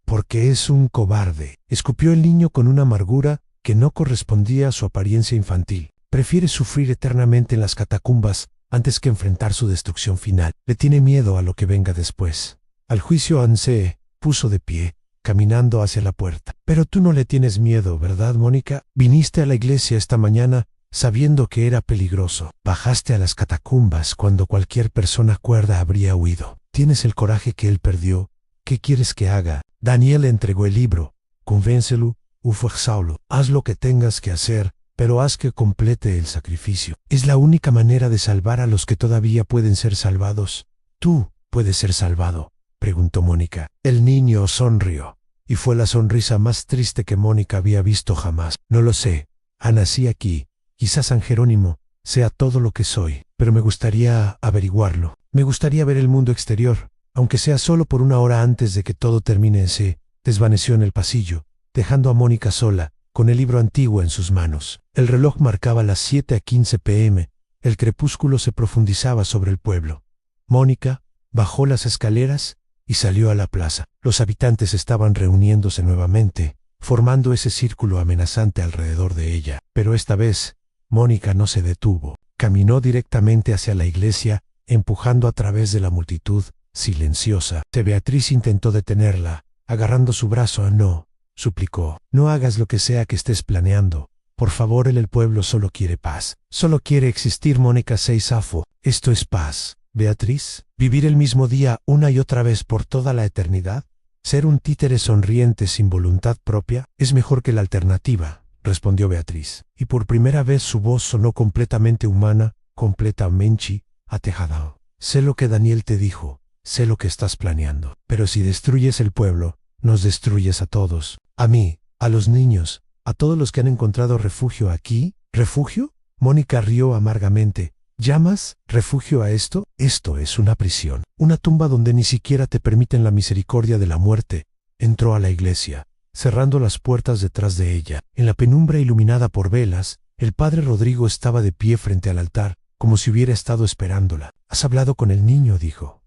porque es un cobarde. Escupió el niño con una amargura que no correspondía a su apariencia infantil. Prefiere sufrir eternamente en las catacumbas antes que enfrentar su destrucción final. Le tiene miedo a lo que venga después. Al juicio Anne se puso de pie, caminando hacia la puerta. Pero tú no le tienes miedo, ¿verdad, Mónica? Viniste a la iglesia esta mañana sabiendo que era peligroso. Bajaste a las catacumbas cuando cualquier persona cuerda habría huido. Tienes el coraje que él perdió. ¿Qué quieres que haga? Daniel le entregó el libro. Convéncelo, ufuerzalo. Haz lo que tengas que hacer, pero haz que complete el sacrificio. Es la única manera de salvar a los que todavía pueden ser salvados. ¿Tú puedes ser salvado?, preguntó Mónica. El niño sonrió, y fue la sonrisa más triste que Mónica había visto jamás. No lo sé. Nací aquí. Quizás San Jerónimo sea todo lo que soy, pero me gustaría averiguarlo. Me gustaría ver el mundo exterior, aunque sea solo por una hora antes de que todo termine. Se desvaneció en el pasillo, dejando a Mónica sola, con el libro antiguo en sus manos. El reloj marcaba las 7:15 p.m. El crepúsculo se profundizaba sobre el pueblo. Mónica bajó las escaleras y salió a la plaza. Los habitantes estaban reuniéndose nuevamente, formando ese círculo amenazante alrededor de ella. Pero esta vez, Mónica no se detuvo. Caminó directamente hacia la iglesia, empujando a través de la multitud, silenciosa. Beatriz intentó detenerla, agarrando su brazo. No, suplicó. No hagas lo que sea que estés planeando. Por favor, el pueblo solo quiere paz. Solo quiere existir. Mónica Seisafo. Esto es paz. Beatriz, vivir el mismo día una y otra vez por toda la eternidad, ser un títere sonriente sin voluntad propia, es mejor que la alternativa, respondió Beatriz. Y por primera vez su voz sonó completamente humana, completamente atejada. Sé lo que Daniel te dijo, sé lo que estás planeando. Pero si destruyes el pueblo, nos destruyes a todos. A mí, a los niños, a todos los que han encontrado refugio aquí. ¿Refugio? Mónica rió amargamente. ¿Llamas refugio a esto? Esto es una prisión, una tumba donde ni siquiera te permiten la misericordia de la muerte. Entró a la iglesia, cerrando las puertas detrás de ella. En la penumbra iluminada por velas, el padre Rodrigo estaba de pie frente al altar, como si hubiera estado esperándola. ¿Has hablado con el niño?, dijo.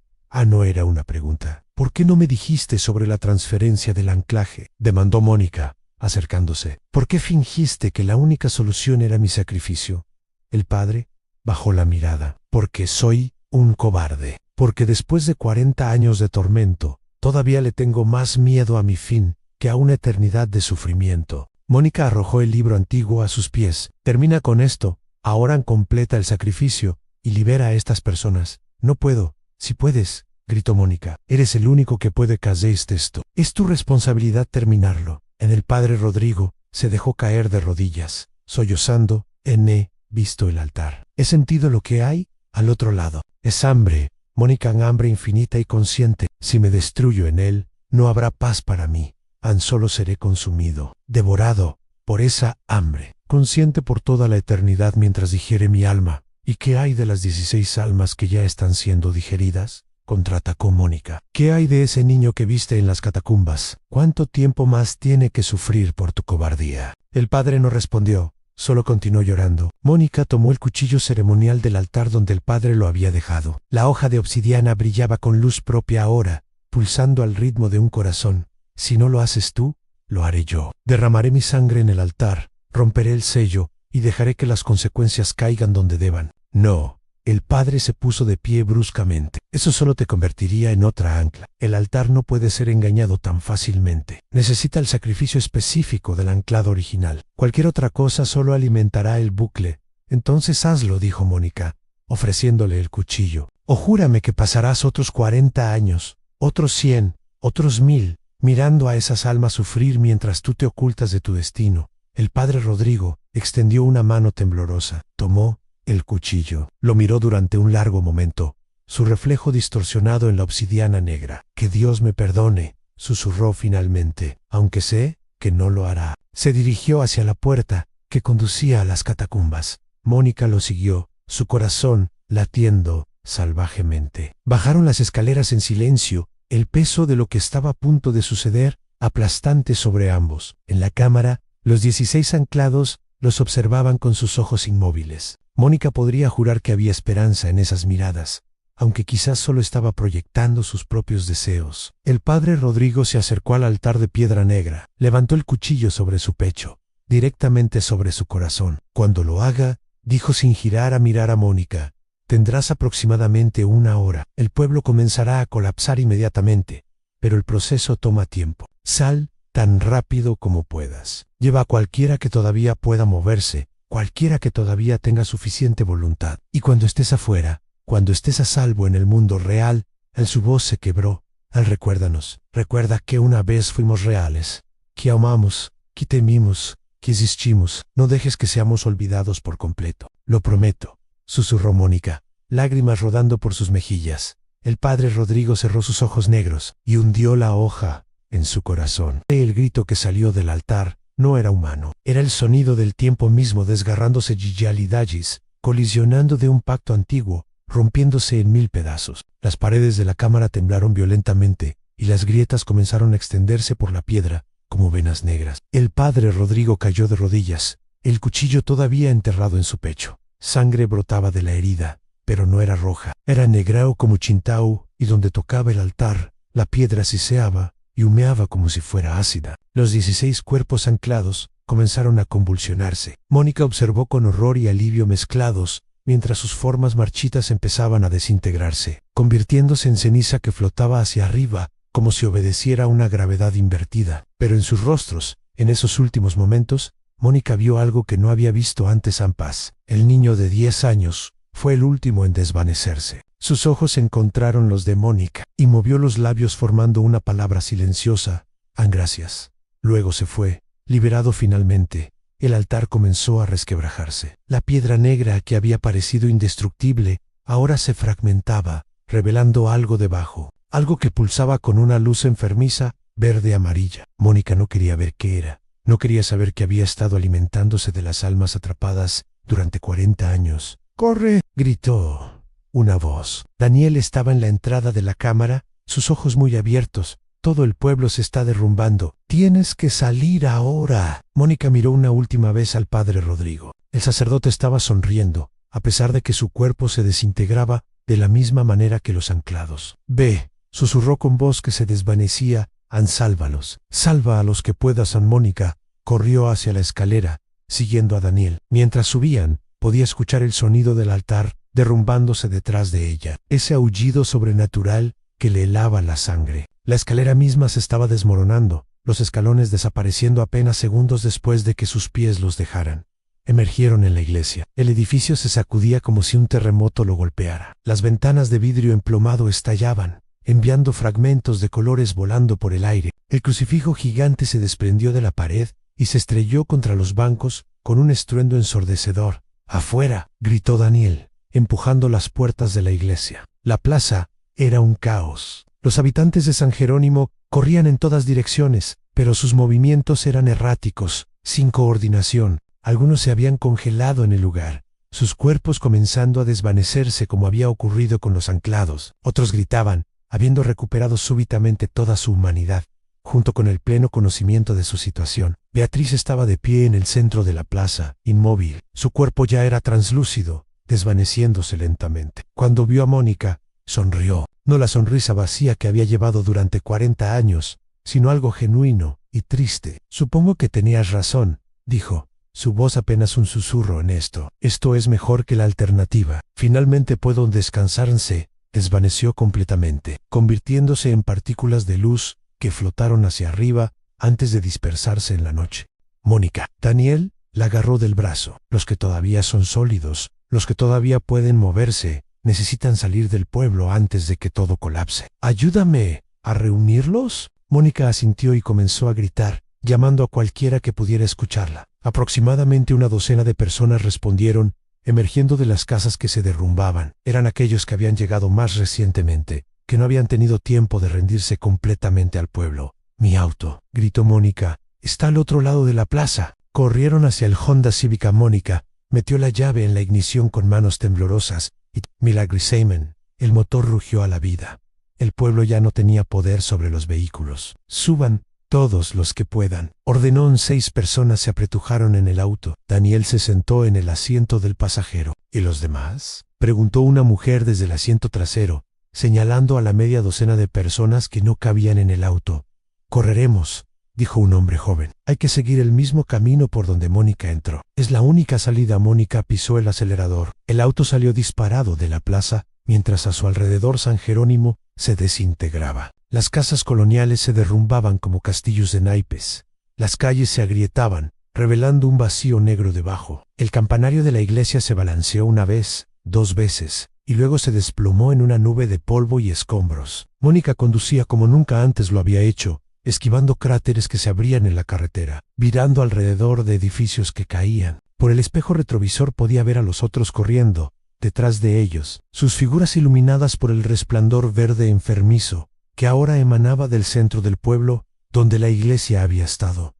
No era una pregunta. ¿Por qué no me dijiste sobre la transferencia del anclaje?, demandó Mónica, acercándose. ¿Por qué fingiste que la única solución era mi sacrificio? El padre bajó la mirada. Porque soy un cobarde. Porque después de 40 años de tormento, todavía le tengo más miedo a mi fin que a una eternidad de sufrimiento. Mónica arrojó el libro antiguo a sus pies. Termina con esto. Ahora completa el sacrificio y libera a estas personas. No puedo. Si puedes, gritó Mónica. Eres el único que puede hacer esto. Es tu responsabilidad terminarlo. El padre Rodrigo se dejó caer de rodillas, sollozando. He visto el altar. He sentido lo que hay al otro lado. Es hambre, Mónica, hambre infinita y consciente. Si me destruyo en él, no habrá paz para mí. Solo seré consumido, devorado por esa hambre, consciente por toda la eternidad mientras digiere mi alma. ¿Y qué hay de las 16 almas que ya están siendo digeridas?, contraatacó Mónica. ¿Qué hay de ese niño que viste en las catacumbas? ¿Cuánto tiempo más tiene que sufrir por tu cobardía? El padre no respondió. Solo continuó llorando. Mónica tomó el cuchillo ceremonial del altar donde el padre lo había dejado. La hoja de obsidiana brillaba con luz propia ahora, pulsando al ritmo de un corazón. Si no lo haces tú, lo haré yo. Derramaré mi sangre en el altar, romperé el sello y dejaré que las consecuencias caigan donde deban. No. El padre se puso de pie bruscamente. Eso solo te convertiría en otra ancla. El altar no puede ser engañado tan fácilmente. Necesita el sacrificio específico del anclado original. Cualquier otra cosa solo alimentará el bucle. Entonces hazlo, dijo Mónica, ofreciéndole el cuchillo. O júrame que pasarás otros 40 años, otros 100, otros 1000, mirando a esas almas sufrir mientras tú te ocultas de tu destino. El padre Rodrigo extendió una mano temblorosa, tomó el cuchillo, lo miró durante un largo momento, su reflejo distorsionado en la obsidiana negra. Que Dios me perdone, susurró finalmente, aunque sé que no lo hará. Se dirigió hacia la puerta que conducía a las catacumbas. Mónica lo siguió, su corazón latiendo salvajemente. Bajaron las escaleras en silencio, el peso de lo que estaba a punto de suceder aplastante sobre ambos. En la cámara, los 16 anclados los observaban con sus ojos inmóviles. Mónica podría jurar que había esperanza en esas miradas, aunque quizás solo estaba proyectando sus propios deseos. El padre Rodrigo se acercó al altar de piedra negra, levantó el cuchillo sobre su pecho, directamente sobre su corazón. Cuando lo haga, dijo sin girar a mirar a Mónica, Tendrás aproximadamente 1 hora. El pueblo comenzará a colapsar inmediatamente, pero el proceso toma tiempo. Sal tan rápido como puedas. Lleva a cualquiera que todavía pueda moverse, cualquiera que todavía tenga suficiente voluntad. Y cuando estés afuera, cuando estés a salvo en el mundo real, su voz se quebró. Recuérdanos, recuerda que una vez fuimos reales, que amamos, que temimos, que existimos. No dejes que seamos olvidados por completo. Lo prometo, susurró Mónica, lágrimas rodando por sus mejillas. El padre Rodrigo cerró sus ojos negros y hundió la hoja en su corazón. El grito que salió del altar no era humano. Era el sonido del tiempo mismo desgarrándose Gigalidalis, colisionando de un pacto antiguo, rompiéndose en 1000 pedazos. Las paredes de la cámara temblaron violentamente y las grietas comenzaron a extenderse por la piedra como venas negras. El padre Rodrigo cayó de rodillas, el cuchillo todavía enterrado en su pecho. Sangre brotaba de la herida, pero no era roja. Era negrao como Chintau, y donde tocaba el altar, la piedra siseaba y humeaba como si fuera ácida. Los 16 cuerpos anclados comenzaron a convulsionarse. Mónica observó con horror y alivio mezclados, mientras sus formas marchitas empezaban a desintegrarse, convirtiéndose en ceniza que flotaba hacia arriba, como si obedeciera a una gravedad invertida. Pero en sus rostros, en esos últimos momentos, Mónica vio algo que no había visto antes en paz. El niño de 10 años fue el último en desvanecerse. Sus ojos encontraron los de Mónica, y movió los labios formando una palabra silenciosa: gracias. Luego se fue, liberado finalmente. El altar comenzó a resquebrajarse. La piedra negra que había parecido indestructible, ahora se fragmentaba, revelando algo debajo, algo que pulsaba con una luz enfermiza, verde-amarilla. Mónica no quería ver qué era. No quería saber que había estado alimentándose de las almas atrapadas durante 40 años. ¡Corre!, gritó una voz. Daniel estaba en la entrada de la cámara, sus ojos muy abiertos. Todo el pueblo se está derrumbando. Tienes que salir ahora. Mónica miró una última vez al padre Rodrigo. El sacerdote estaba sonriendo, a pesar de que su cuerpo se desintegraba de la misma manera que los anclados. Ve, susurró con voz que se desvanecía. Sálvalos. Salva a los que puedas. Mónica corrió hacia la escalera, siguiendo a Daniel. Mientras subían, podía escuchar el sonido del altar derrumbándose detrás de ella. Ese aullido sobrenatural que le helaba la sangre. La escalera misma se estaba desmoronando, los escalones desapareciendo apenas segundos después de que sus pies los dejaran. Emergieron en la iglesia. El edificio se sacudía como si un terremoto lo golpeara. Las ventanas de vidrio emplomado estallaban, enviando fragmentos de colores volando por el aire. El crucifijo gigante se desprendió de la pared y se estrelló contra los bancos con un estruendo ensordecedor. ¡Afuera!, gritó Daniel, empujando las puertas de la iglesia. La plaza era un caos. Los habitantes de San Jerónimo corrían en todas direcciones, pero sus movimientos eran erráticos, sin coordinación. Algunos se habían congelado en el lugar, sus cuerpos comenzando a desvanecerse como había ocurrido con los anclados. Otros gritaban, habiendo recuperado súbitamente toda su humanidad, junto con el pleno conocimiento de su situación. Beatriz estaba de pie en el centro de la plaza, inmóvil. Su cuerpo ya era translúcido, desvaneciéndose lentamente. Cuando vio a Mónica, sonrió. No la sonrisa vacía que había llevado durante 40 años, sino algo genuino y triste. Supongo que tenías razón, dijo, su voz apenas un susurro en esto. Esto es mejor que la alternativa. Finalmente puedo descansarse. Desvaneció completamente, convirtiéndose en partículas de luz que flotaron hacia arriba antes de dispersarse en la noche. Mónica. Daniel la agarró del brazo. Los que todavía son sólidos, los que todavía pueden moverse, necesitan salir del pueblo antes de que todo colapse. ¿Ayúdame a reunirlos? Mónica asintió y comenzó a gritar, llamando a cualquiera que pudiera escucharla. Aproximadamente una docena de personas respondieron, emergiendo de las casas que se derrumbaban. Eran aquellos que habían llegado más recientemente, que no habían tenido tiempo de rendirse completamente al pueblo. Mi auto, gritó Mónica, está al otro lado de la plaza. Corrieron hacia el Honda Civic. Mónica metió la llave en la ignición con manos temblorosas y, milagrisemen, el motor rugió a la vida. El pueblo ya no tenía poder sobre los vehículos. Suban todos los que puedan, ordenó. 6 personas se apretujaron en el auto. Daniel se sentó en el asiento del pasajero. ¿Y los demás?, preguntó una mujer desde el asiento trasero, señalando a la media docena de personas que no cabían en el auto. Correremos, dijo un hombre joven. Hay que seguir el mismo camino por donde Mónica entró. Es la única salida. Mónica pisó el acelerador. El auto salió disparado de la plaza, mientras a su alrededor San Jerónimo se desintegraba. Las casas coloniales se derrumbaban como castillos de naipes. Las calles se agrietaban, revelando un vacío negro debajo. El campanario de la iglesia se balanceó una vez, 2 veces, y luego se desplomó en una nube de polvo y escombros. Mónica conducía como nunca antes lo había hecho, esquivando cráteres que se abrían en la carretera, virando alrededor de edificios que caían. Por el espejo retrovisor podía ver a los otros corriendo, detrás de ellos, sus figuras iluminadas por el resplandor verde enfermizo, que ahora emanaba del centro del pueblo, donde la iglesia había estado.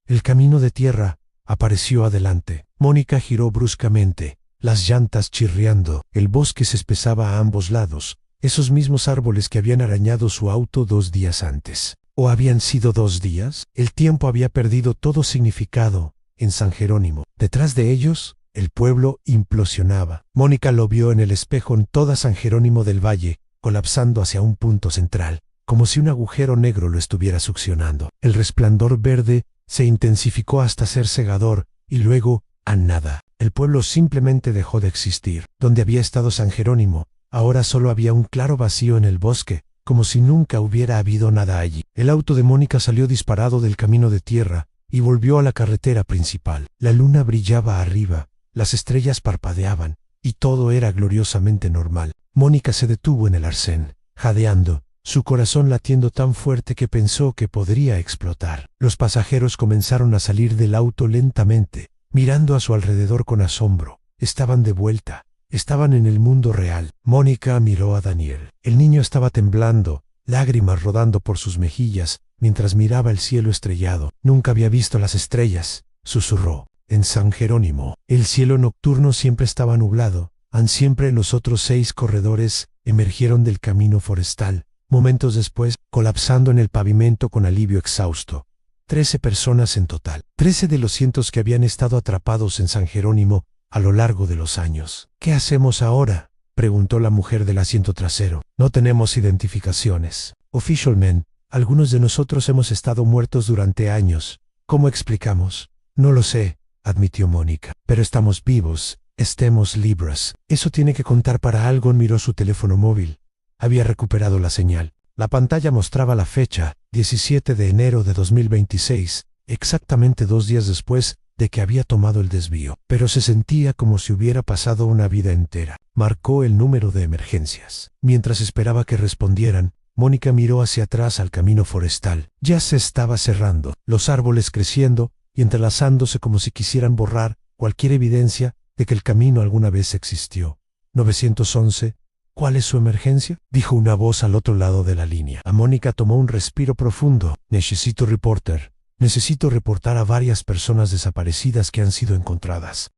El camino de tierra apareció adelante. Mónica giró bruscamente, las llantas chirriando. El bosque se espesaba a ambos lados, esos mismos árboles que habían arañado su auto 2 días antes. ¿O habían sido 2 días? El tiempo había perdido todo significado en San Jerónimo. Detrás de ellos, el pueblo implosionaba. Mónica lo vio en el espejo en toda San Jerónimo del Valle, colapsando hacia un punto central, como si un agujero negro lo estuviera succionando. El resplandor verde se intensificó hasta ser cegador, y luego, a nada. El pueblo simplemente dejó de existir. Donde había estado San Jerónimo, ahora solo había un claro vacío en el bosque, como si nunca hubiera habido nada allí. El auto de Mónica salió disparado del camino de tierra y volvió a la carretera principal. La luna brillaba arriba, las estrellas parpadeaban, y todo era gloriosamente normal. Mónica se detuvo en el arcén, jadeando, su corazón latiendo tan fuerte que pensó que podría explotar. Los pasajeros comenzaron a salir del auto lentamente, mirando a su alrededor con asombro. Estaban de vuelta. Estaban en el mundo real. Mónica miró a Daniel. El niño estaba temblando, lágrimas rodando por sus mejillas, mientras miraba el cielo estrellado. Nunca había visto las estrellas, susurró. En San Jerónimo, el cielo nocturno siempre estaba nublado. Siempre los otros 6 corredores emergieron del camino forestal. Momentos después, colapsando en el pavimento con alivio exhausto. 13 personas en total. 13 de los cientos que habían estado atrapados en San Jerónimo a lo largo de los años. ¿Qué hacemos ahora?, preguntó la mujer del asiento trasero. No tenemos identificaciones. Officialmente, algunos de nosotros hemos estado muertos durante años. ¿Cómo explicamos? No lo sé, admitió Mónica. Pero estamos vivos, estemos libres. Eso tiene que contar para algo. Miró su teléfono móvil. Había recuperado la señal. La pantalla mostraba la fecha, 17 de enero de 2026, exactamente 2 días después de que había tomado el desvío, pero se sentía como si hubiera pasado una vida entera. Marcó el número de emergencias. Mientras esperaba que respondieran, Mónica miró hacia atrás al camino forestal. Ya se estaba cerrando, los árboles creciendo y entrelazándose como si quisieran borrar cualquier evidencia de que el camino alguna vez existió. 911. ¿Cuál es su emergencia?, dijo una voz al otro lado de la línea. A Mónica tomó un respiro profundo. Necesito reportar a varias personas desaparecidas que han sido encontradas.